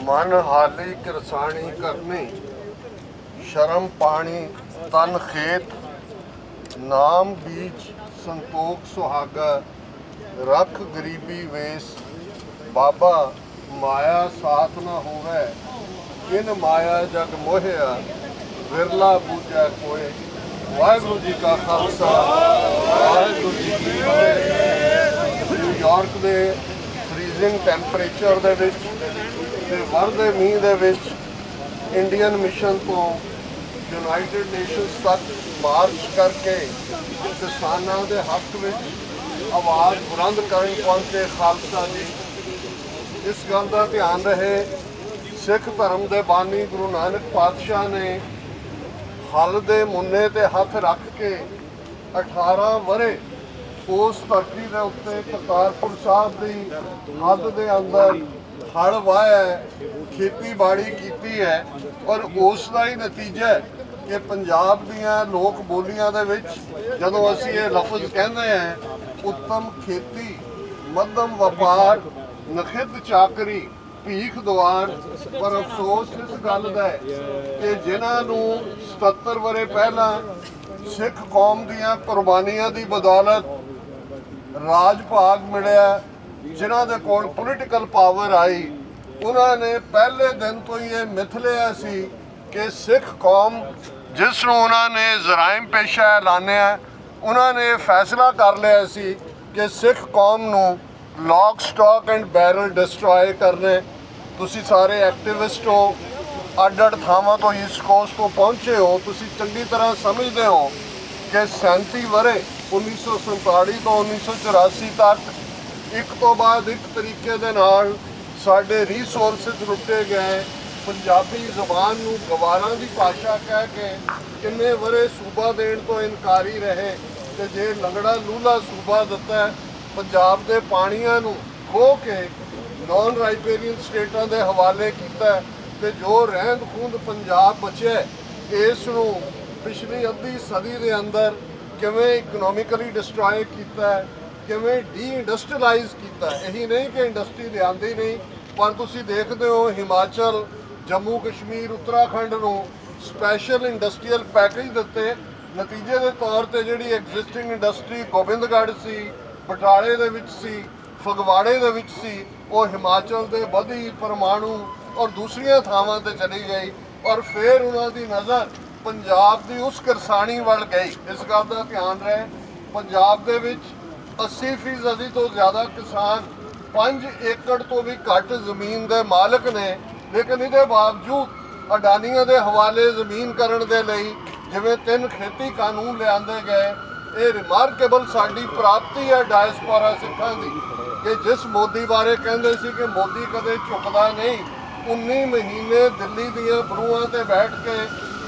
मन हाली किरसानी करनी, शर्म पानी तन खेत, नाम बीज संतोख सुहागा, रख गरीबी वेस, बाबा माया साथ न होवे, इन माया जग मोहिया, विरला पूजा कोय। वाहिगुरू जी का खालसा, वाहिगुरू जी की फतेह। न्यूयॉर्क के फ्रीजिंग टैंपरेचर दे विच ते वरदे मींह दे विच इंडियन मिशन तो यूनाइटेड नेशनस तक मार्च करके किसानां दे हक विच आवाज़ बुलंद करन पहुंचे खालसा जी। इस गल का ध्यान रहे, सिख धर्म के बानी गुरु नानक पातशाह ने हल दे मुन्ने ते हथ रख के 18 वरे उस धरती के उत्ते करतारपुर साहब की हद के अंदर हल वाया, खेतीबाड़ी की है और उसका ही नतीजा है कि पंजाब दियां लोक बोलियां दे विच जदों असीं ये लफ्ज़ कहते हैं उत्तम खेती, मध्यम व्यापार, नखिद चाकरी, भीख दुआर, पर अफसोस इस गल का है कि जिन्होंने 77 वरे पहला सिख कौम दियां कुर्बानियां की बदौलत राज भाग मिलिया, जिन्हों के कोल पोलिटिकल पावर आई, उन्होंने पहले दिन तो ही ये मिथ लिया सी कि सिख कौम जिसनों उन्होंने जराइम पेशा ऐलानिया, उन्होंने फैसला कर लिया सी कि सिख कौम नूं lock stock and barrel destroy करने। तुसी सारे एक्टिविस्ट हो, अड अड थावां तो ईस्ट कोस्ट तो पहुँचे हो, तुसी चंगी तरह समझते हो कि 37 वरे 1947 तो 1984 तक एक तो बाद एक तरीके दे नाल साडे रिसोर्सिस लुटे गए। पंजाबी जबान नूं गवारां दी भाषा कह के किन्ने वरे सूबा देण तो इनकारी रहे ते जे लंगड़ा लूला सूबा दिता है, पंजाब दे पाणियां नूं खो के नॉन राइपेरियन स्टेटां दे हवाले कीता ते जो रहंद खूंद पंजाब बचे इस नूं पिछली अद्धी सदी दे अंदर किवें इकनॉमिकली डिस्ट्रॉय कीता, किवें डी इंडस्ट्रीलाइज कीता। यही नहीं कि इंडस्ट्री लिआंदी नहीं, पर तुसीं देखदे हो हिमाचल, जम्मू कश्मीर, उत्तराखंड नूं स्पैशल इंडस्ट्रीयल पैकेज दिते। नतीजे के तौर पर जिहड़ी एग्जिस्टिंग इंडस्ट्री गोबिंदगढ़ सी, बटाले दे विच सी, फगवाड़े दे विच सी, वो हिमाचल के बधी, परमाणु और दूसरिया थावां ते चली गई और फिर उन्हां दी नज़र पंजाब की उस किरसानी वल गई। इस गल का ध्यान रहे, पंजाब दे विच 80% तो ज़्यादा किसान 5 एकड़ तो भी घट जमीन के मालक ने, लेकिन इसके बावजूद अडानिया के हवाले जमीन करने के लिए जिवें 3 खेती कानून लिआंदे गए। ये रिमार्केबल साडी प्राप्ति है डायस्पोरा सिखां दी कि जिस मोदी बारे कहते सी कि मोदी कदे झुकदा नहीं, 19 महीने दिल्ली दियां बरूआं ते बैठ के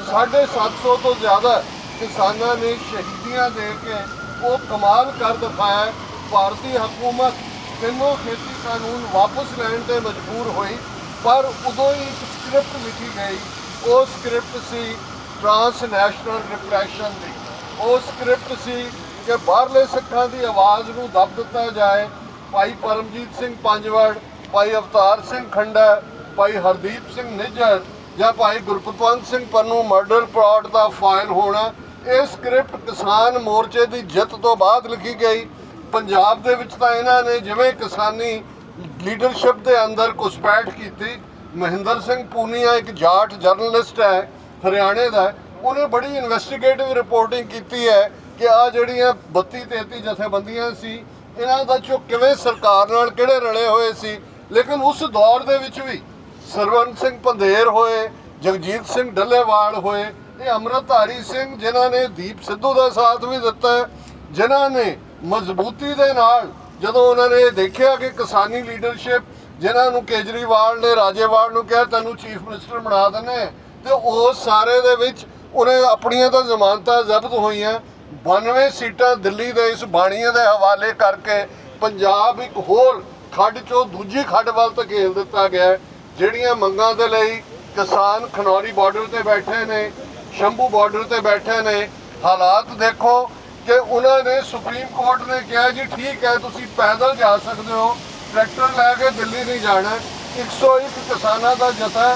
750 तो ज़्यादा किसानों ने शहीदियां दे के वो कमाल कर दिखाया। भारतीय हुकूमत तीनों खेती कानून वापस लैण ते मजबूर हुई, पर उदों ही एक स्क्रिप्ट लिखी गई। वो स्क्रिप्ट सी ट्रांसनैशनल रिप्रैशन की। वो स्क्रिप्ट सी कि बाहरले सिखां की आवाज़ नूं दब दिता जाए। भाई परमजीत सिंह पंजवड़, भाई अवतार सिंह खंडा, भाई हरदीप सिंह निज्जर या भाई गुरपतवंत सिंह पन्नू मर्डर प्लॉट का फाइल होना, ये स्क्रिप्ट किसान मोर्चे की जित तो बाद लिखी गई। पंजाब दे विच तां इन्हां ने जिवें किसानी लीडरशिप के अंदर घुसपैठ की। महेंद्र सिंह पूनिया एक जाट जर्नलिस्ट है, हरियाणे का, उन्हें बड़ी इन्वेस्टिगेटिव रिपोर्टिंग की है कि आ जिहड़ियां 32-33 जथेबंदियां सी, इन्हां दा चो किवें सरकार नाल किहड़े रले हुए सी। लेकिन उस दौर दे विच भी सरवण सिंह पंधेर होए, जगजीत सिंह डल्लेवाल होए, ये अमृतधारी सिंह जिन्हां ने दीप सिद्धू का साथ भी दिता है, जिन्हां ने मजबूती दे नाल जदों उन्होंने देखा कि किसानी लीडरशिप जिन्हां नूं केजरीवाल ने राजेवाल नूं कहा तैनूं चीफ मिनिस्टर बना देने, तो उस सारे दे विच उन्हें अपनियां तो जमानतां जब्त होईयां। 92 सीटां दिल्ली दे इस बाणीए दे हवाले करके पंजाब एक होर खड्ड चों दूजी खड्ड वल धकेल दिता गया। जिहड़ियां मंगां दे लई किसान खनौरी बॉर्डर ते बैठे ने, शंभू बॉर्डर ते बैठे ने, हालात देखो कि उन्होंने सुप्रीम कोर्ट ने कहा जी ठीक है तुसीं पैदल जा सकते हो, ट्रैक्टर लैके दिल्ली नहीं जाना। 101 ਕਿਸਾਨਾਂ ਦਾ ਜਥਾ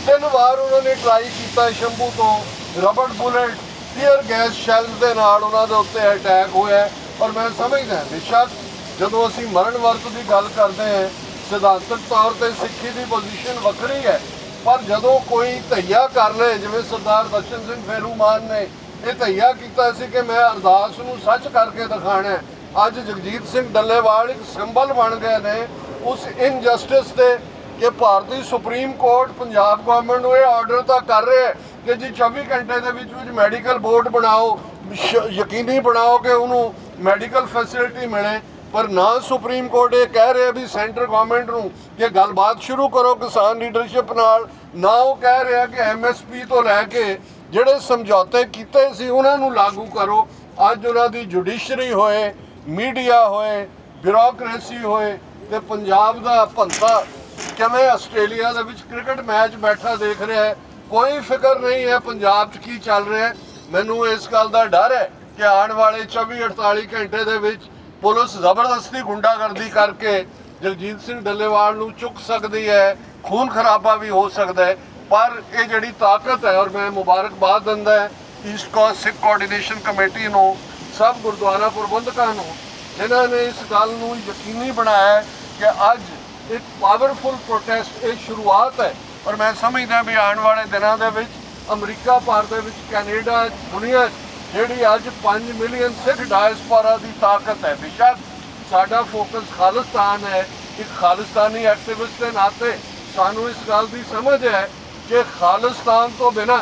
3 ਵਾਰ ਉਹਨਾਂ ਨੇ ਟਰਾਈ ਕੀਤਾ ਸ਼ੰਭੂ ਤੋਂ rubber bullet tear gas shells ਦੇ ਨਾਲ ਉਹਨਾਂ ਦੇ ਉੱਤੇ ਅਟੈਕ ਹੋਇਆ। ਔਰ ਮੈਂ ਸਮਝਦਾ ਬੇਸ਼ੱਕ ਜਦੋਂ ਅਸੀਂ ਮਰਨ ਵਰਤ ਦੀ ਗੱਲ ਕਰਦੇ ਹਾਂ ਸਿਧਾਂਤਕ ਤੌਰ ਤੇ ਸਿੱਖੀ ਦੀ ਪੋਜੀਸ਼ਨ ਵੱਖਰੀ ਹੈ, ਪਰ ਜਦੋਂ ਕੋਈ ਧਈਆ ਕਰ ਲਏ ਜਿਵੇਂ ਸਰਦਾਰ ਦਰਸ਼ਨ ਸਿੰਘ ਫੇਰੂਮਾਨ ਨੇ ਇਹ ਧਈਆ ਕੀਤਾ ਸੀ ਕਿ ਮੈਂ ਅਰਦਾਸ ਨੂੰ ਸੱਚ ਕਰਕੇ ਦਿਖਾਣਾ, ਅੱਜ ਜਗਜੀਤ ਸਿੰਘ ਡੱਲੇਵਾਲ ਇੱਕ ਸਿੰਬਲ ਬਣ ਗਏ ਨੇ ਉਸ ਇਨਜਸਟਿਸ ਦੇ ਕਿ ਭਾਰਤੀ ਸੁਪਰੀਮ ਕੋਰਟ ਪੰਜਾਬ ਗਵਰਨਮੈਂਟ ਨੂੰ ਇਹ ਆਰਡਰ ਤਾਂ ਕਰ ਰਿਹਾ ਕਿ ਜੀ 24 ਘੰਟੇ ਦੇ ਵਿੱਚ ਮੈਡੀਕਲ ਬੋਰਡ ਬਣਾਓ, ਯਕੀਨੀ ਬਣਾਓ ਕਿ ਉਹਨੂੰ ਮੈਡੀਕਲ ਫੈਸਿਲਿਟੀ ਮਿਲੇ, ਪਰ ਨਾ ਸੁਪਰੀਮ ਕੋਰਟ ਇਹ ਕਹਿ ਰਿਹਾ ਵੀ ਸੈਂਟਰ ਗਵਰਨਮੈਂਟ ਨੂੰ ਕਿ ਗੱਲਬਾਤ ਸ਼ੁਰੂ ਕਰੋ ਕਿਸਾਨ ਲੀਡਰਸ਼ਿਪ ਨਾਲ, ਨਾ ਉਹ ਕਹਿ ਰਿਹਾ ਕਿ MSP ਤੋਂ ਲੈ ਕੇ ਜਿਹੜੇ ਸਮਝੌਤੇ ਕੀਤੇ ਸੀ ਉਹਨਾਂ ਨੂੰ ਲਾਗੂ ਕਰੋ। ਅੱਜ ਉਹਨਾਂ ਦੀ ਜੁਡੀਸ਼ਰੀ ਹੋਏ, ਮੀਡੀਆ ਹੋਏ, ਬਿਊਰੋਕ੍ਰੇਸੀ ਹੋਏ ਤੇ ਪੰਜਾਬ ਦਾ ਭੰਤਾ ਕਿਵੇਂ ਆਸਟ੍ਰੇਲੀਆ ਦੇ ਵਿੱਚ ਕ੍ਰਿਕਟ ਮੈਚ ਬੈਠਾ ਦੇਖ ਰਿਹਾ ਹੈ, ਕੋਈ ਫਿਕਰ ਨਹੀਂ ਹੈ ਪੰਜਾਬ 'ਚ ਕੀ ਚੱਲ ਰਿਹਾ। ਮੈਨੂੰ ਇਸ ਗੱਲ ਦਾ ਡਰ ਹੈ ਕਿ ਆਉਣ ਵਾਲੇ 24-48 ਘੰਟੇ ਦੇ ਵਿੱਚ ਪੁਲਿਸ ਜ਼ਬਰਦਸਤੀ ਗੁੰਡਾਗਰਦੀ ਕਰਕੇ ਜਗਜੀਤ ਸਿੰਘ ਡੱਲੇਵਾਲ ਨੂੰ ਚੁੱਕ ਸਕਦੀ ਹੈ, ਖੂਨ ਖਰਾਬਾ ਵੀ ਹੋ ਸਕਦਾ ਹੈ। ਪਰ ਇਹ ਜਿਹੜੀ ਤਾਕਤ ਹੈ, ਔਰ ਮੈਂ ਮੁਬਾਰਕਬਾਦ ਦਿੰਦਾ ਹੈ ਈਸਟ ਕੋਸਟ ਸਿੱਖ ਕੋਆਰਡੀਨੇਸ਼ਨ ਕਮੇਟੀ ਨੂੰ, ਸਭ ਗੁਰਦੁਆਰਾ ਪ੍ਰਬੰਧਕਾਂ ਨੂੰ, ਜਿਨ੍ਹਾਂ ਨੇ ਇਸ ਗੱਲ ਨੂੰ ਯਕੀਨੀ ਬਣਾਇਆ ਕਿ ਅੱਜ ਇੱਕ ਪਾਵਰਫੁਲ ਪ੍ਰੋਟੈਸਟ ਇਹ ਸ਼ੁਰੂਆਤ ਹੈ। ਔਰ ਮੈਂ ਸਮਝਦਾ ਵੀ ਆਉਣ ਵਾਲੇ ਦਿਨਾਂ ਦੇ ਵਿੱਚ ਅਮਰੀਕਾ ਭਰ ਦੇ ਵਿੱਚ, ਕੈਨੇਡਾ, ਦੁਨੀਆ ਜਿਹੜੀ ਅੱਜ 5 ਮਿਲੀਅਨ ਸਿੱਖ ਡਾਇਸਪੋਰਾ ਦੀ ਤਾਕਤ ਹੈ। ਬੇਸ਼ੱਕ ਸਾਡਾ ਫੋਕਸ ਖਾਲਿਸਤਾਨ ਹੈ, ਇੱਕ ਖਾਲਿਸਤਾਨੀ ਐਕਟਿਵਿਸਟ ਦੇ ਨਾਤੇ ਸਾਨੂੰ ਇਸ ਗੱਲ ਦੀ ਸਮਝ ਹੈ ਕਿ ਖਾਲਿਸਤਾਨ ਤੋਂ ਬਿਨਾਂ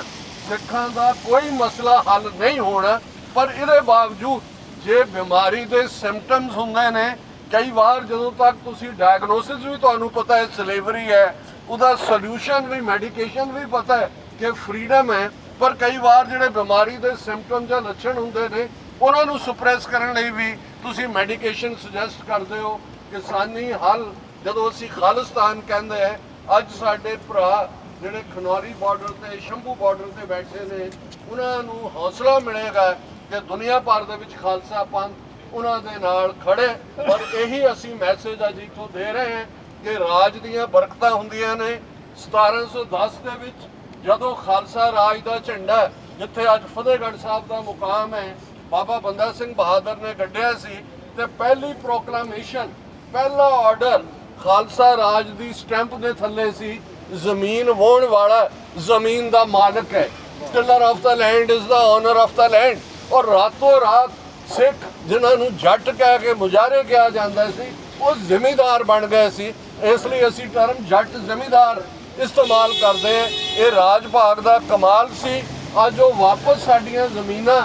ਸਿੱਖਾਂ ਦਾ ਕੋਈ ਮਸਲਾ ਹੱਲ ਨਹੀਂ ਹੋਣਾ। ਪਰ ਇਹਦੇ ਬਾਵਜੂਦ ਜੇ ਬਿਮਾਰੀ ਦੇ ਸਿੰਪਟਮਸ ਹੁੰਦੇ ਨੇ, ਕਈ ਵਾਰ ਜਦੋਂ ਤੱਕ ਤੁਸੀਂ ਡਾਇਗਨੋਸਿਸ ਵੀ ਤੁਹਾਨੂੰ ਪਤਾ ਹੈ ਸਲੇਵਰੀ ਹੈ, ਉਹਦਾ ਸੋਲੂਸ਼ਨ ਵੀ, ਮੈਡੀਕੇਸ਼ਨ ਵੀ ਪਤਾ ਹੈ ਕਿ ਫਰੀडम ਹੈ, ਪਰ ਕਈ ਵਾਰ ਜਿਹੜੇ ਬਿਮਾਰੀ ਦੇ ਸਿੰਪਟਮ ਜਾਂ ਲੱਛਣ ਹੁੰਦੇ ਨੇ ਉਹਨਾਂ ਨੂੰ ਸੁਪਰੈਸ ਕਰਨ ਲਈ ਵੀ ਤੁਸੀਂ ਮੈਡੀਕੇਸ਼ਨ ਸੁਜੈਸਟ ਕਰਦੇ ਹੋ। ਕਿਸਾਨੀ ਹੱਲ ਜਦੋਂ ਅਸੀਂ ਖਾਲਿਸਤਾਨ ਕਹਿੰਦੇ ਆ, ਅੱਜ ਸਾਡੇ ਭਰਾ ਜਿਹੜੇ ਖਨੌਰੀ ਬਾਰਡਰ ਤੇ ਸ਼ੰਭੂ ਬਾਰਡਰ ਤੇ ਬੈਠੇ ਨੇ ਉਹਨਾਂ ਨੂੰ ਹੌਸਲਾ ਮਿਲੇਗਾ ਕਿ ਦੁਨੀਆ ਭਰ ਦੇ ਵਿੱਚ ਖਾਲਸਾ ਪੰਥ ਉਹਨਾਂ ਦੇ ਨਾਲ ਖੜੇ। ਔਰ ਇਹੀ ਅਸੀਂ ਮੈਸੇਜ ਅੱਜ ਇੱਥੋਂ ਦੇ ਰਹੇ ਹਾਂ ਕਿ ਰਾਜ ਦੀਆਂ ਬਰਕਤਾਂ ਹੁੰਦੀਆਂ ਨੇ। 1710 ਦੇ ਵਿੱਚ ਜਦੋਂ ਖਾਲਸਾ ਰਾਜ ਦਾ ਝੰਡਾ ਜਿੱਥੇ ਅੱਜ ਫਤਿਹਗੜ੍ਹ ਸਾਹਿਬ ਦਾ ਮੁਕਾਮ ਹੈ ਬਾਬਾ ਬੰਦਾ ਸਿੰਘ ਬਹਾਦਰ ਨੇ ਕੱਢਿਆ ਸੀ, ਤੇ ਪਹਿਲੀ ਪ੍ਰੋਕਲਾਮੇਸ਼ਨ, ਪਹਿਲਾ ਆਰਡਰ ਖਾਲਸਾ ਰਾਜ ਦੀ ਸਟੈਂਪ ਦੇ ਥੱਲੇ ਸੀ, ਜ਼ਮੀਨ ਵਾਹੁਣ ਵਾਲਾ ਜ਼ਮੀਨ ਦਾ ਮਾਲਕ ਹੈ, tiller of the land is the owner of the land. ਔਰ ਰਾਤੋਂ ਰਾਤ ਸਿੱਖ ਜਿਨ੍ਹਾਂ ਨੂੰ ਜੱਟ ਕਹਿ ਕੇ ਮੁਜ਼ਾਹਰੇ ਕਿਹਾ ਜਾਂਦਾ ਸੀ ਉਹ ਜ਼ਿਮੀਂਦਾਰ ਬਣ ਗਏ ਸੀ। ਇਸ ਲਈ ਅਸੀਂ ਟਰਮ ਜੱਟ ਜ਼ਿਮੀਂਦਾਰ ਇਸਤੇਮਾਲ ਕਰਦੇ ਹਾਂ। ਇਹ ਰਾਜ ਭਾਗ ਦਾ ਕਮਾਲ ਸੀ। ਅੱਜ ਉਹ ਵਾਪਸ ਸਾਡੀਆਂ ਜ਼ਮੀਨਾਂ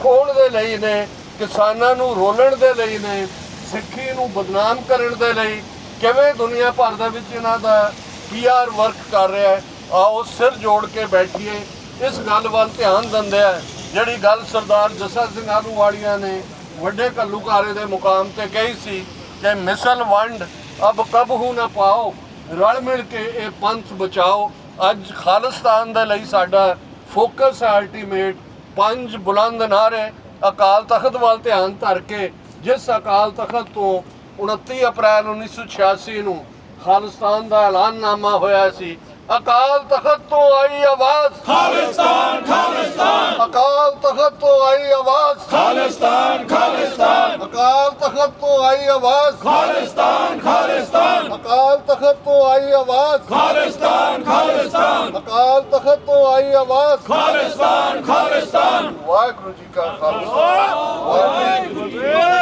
ਖੋਹਣ ਦੇ ਲਈ ਨੇ, ਕਿਸਾਨਾਂ ਨੂੰ ਰੋਲਣ ਦੇ ਲਈ ਨੇ, ਸਿੱਖੀ ਨੂੰ ਬਦਨਾਮ ਕਰਨ ਦੇ ਲਈ ਕਿਵੇਂ ਦੁਨੀਆ ਭਰ ਦੇ ਵਿੱਚ ਇਹਨਾਂ ਦਾ PR ਵਰਕ ਕਰ ਰਿਹਾ ਹੈ। ਆਓ ਸਿਰ ਜੋੜ ਕੇ ਬੈਠੀਏ, ਇਸ ਗੱਲ ਵੱਲ ਧਿਆਨ ਦਿੰਦੇ ਆ ਜਿਹੜੀ ਗੱਲ ਸਰਦਾਰ ਜੱਸਾ ਸਿੰਘ ਆਹਲੂਵਾਲੀਆ ਨੇ ਵੱਡੇ ਘੱਲੂਘਾਰੇ ਦੇ ਮੁਕਾਮ ਤੇ ਕਹੀ ਸੀ ਕਿ ਮਿਸਲ ਵੰਡ ਅਬ ਕਬਹੂ ਨਾ ਪਾਓ, ਰਲ ਮਿਲ ਕੇ ਇਹ ਪੰਥ ਬਚਾਓ। ਅੱਜ ਖਾਲਿਸਤਾਨ ਦੇ ਲਈ ਸਾਡਾ ਫੋਕਸ ਹੈ ਅਲਟੀਮੇਟ 5 ਬੁਲੰਦ ਨਾਅਰੇ ਅਕਾਲ ਤਖਤ ਵੱਲ ਧਿਆਨ ਧਰ ਕੇ, ਜਿਸ ਅਕਾਲ ਤਖਤ ਤੋਂ 29 ਅਪ੍ਰੈਲ 1986 ਨੂੰ ਖਾਲਿਸਤਾਨ ਦਾ ਐਲਾਨਨਾਮਾ ਹੋਇਆ ਸੀ। ਅਕਾਲ ਤਖਤ ਤੋਂ ਆਈ ਆਵਾਜ਼ ਖਾਲਿਸਤਾਨ ਖਾਲਿਸਤਾਨ, ਅਕਾਲ ਤਖਤ ਤੋਂ ਆਈ ਆਵਾਜ਼ ਖਾਲਿਸਤਾਨ ਖਾਲਿਸਤਾਨ, ਅਕਾਲ ਤਖਤ ਤੋਂ ਆਈ ਆਵਾਜ਼ ਖਾਲਿਸਤਾਨ ਖਾਲਿਸਤਾਨ, ਅਕਾਲ ਤਖਤ ਤੋਂ ਆਈ ਆਵਾਜ਼ ਖਾਲਿਸਤਾਨ ਖਾਲਿਸਤਾਨ, ਅਕਾਲ ਤਖਤ ਤੋਂ ਆਈ ਆਵਾਜ਼ ਖਾਲਿਸਤਾਨ ਖਾਲਿਸਤਾਨ। ਵਾਹਿਗੁਰੂ ਜੀ ਕਾ ਖਾਲਸਾ, ਵਾਹਿਗੁਰੂ ਜੀ ਕੀ ਫਤਿਹ।